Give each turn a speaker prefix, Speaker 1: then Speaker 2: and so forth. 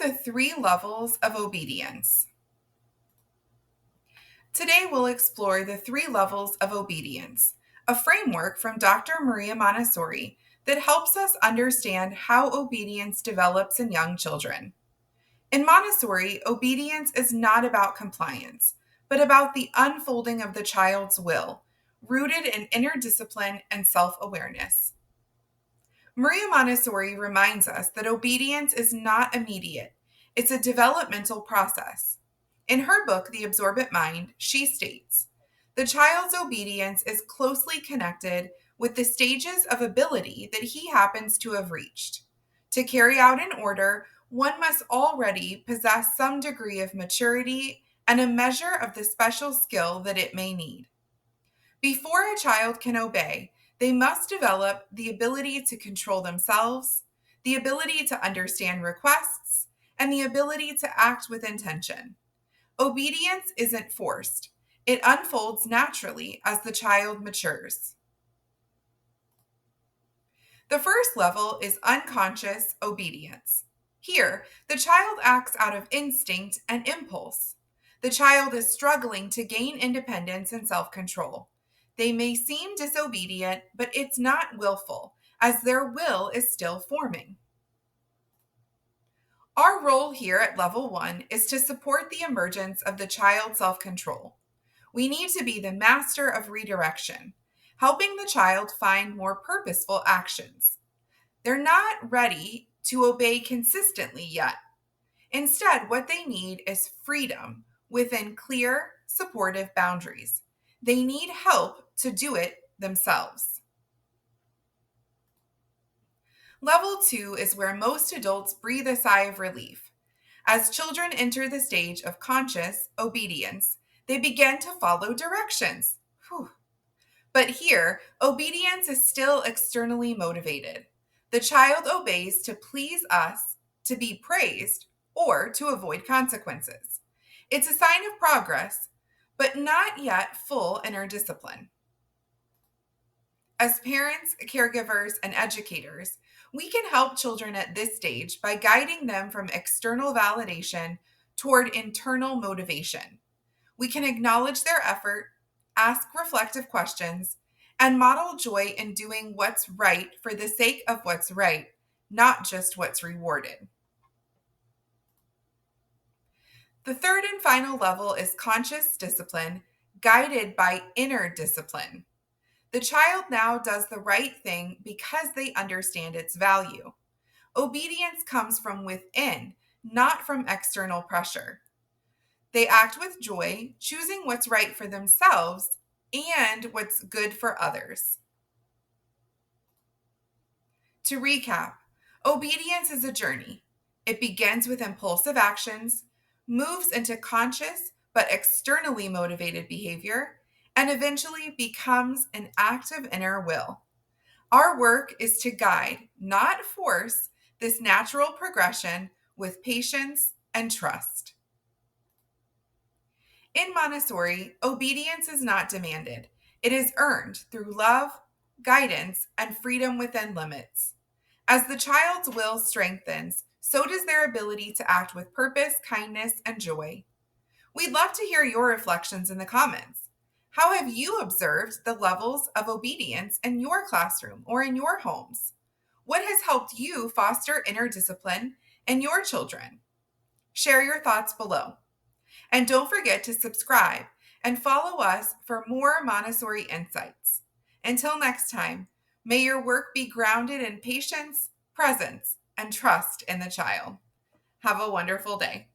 Speaker 1: the 3 levels of obedience? Today we'll explore the 3 levels of obedience, a framework from Dr. Maria Montessori that helps us understand how obedience develops in young children. In Montessori, obedience is not about compliance, but about the unfolding of the child's will, rooted in inner discipline and self-awareness. Maria Montessori reminds us that obedience is not immediate, it's a developmental process. In her book, The Absorbent Mind, she states, the child's obedience is closely connected with the stages of ability that he happens to have reached. To carry out an order, one must already possess some degree of maturity and a measure of the special skill that it may need. Before a child can obey, they must develop the ability to control themselves, the ability to understand requests, and the ability to act with intention. Obedience isn't forced. It unfolds naturally as the child matures. The first level is unconscious obedience. Here, the child acts out of instinct and impulse. The child is struggling to gain independence and self-control. They may seem disobedient, but it's not willful, as their will is still forming. Our role here at level 1 is to support the emergence of the child's self-control. We need to be the master of redirection, helping the child find more purposeful actions. They're not ready to obey consistently yet. Instead, what they need is freedom within clear, supportive boundaries. They need help to do it themselves. Level 2 is where most adults breathe a sigh of relief. As children enter the stage of conscious obedience, they begin to follow directions. Whew. But here, obedience is still externally motivated. The child obeys to please us, to be praised, or to avoid consequences. It's a sign of progress, but not yet full inner discipline. As parents, caregivers, and educators, we can help children at this stage by guiding them from external validation toward internal motivation. We can acknowledge their effort, ask reflective questions, and model joy in doing what's right for the sake of what's right, not just what's rewarded. The third and final level is conscious discipline, guided by inner discipline. The child now does the right thing because they understand its value. Obedience comes from within, not from external pressure. They act with joy, choosing what's right for themselves and what's good for others. To recap, obedience is a journey. It begins with impulsive actions, moves into conscious but externally motivated behavior, and eventually becomes an active inner will. Our work is to guide, not force, this natural progression with patience and trust. In Montessori, obedience is not demanded. It is earned through love, guidance, and freedom within limits. As the child's will strengthens, so does their ability to act with purpose, kindness, and joy. We'd love to hear your reflections in the comments. How have you observed the levels of obedience in your classroom or in your homes? What has helped you foster inner discipline in your children? Share your thoughts below. And don't forget to subscribe and follow us for more Montessori insights. Until next time, may your work be grounded in patience, presence, and trust in the child. Have a wonderful day.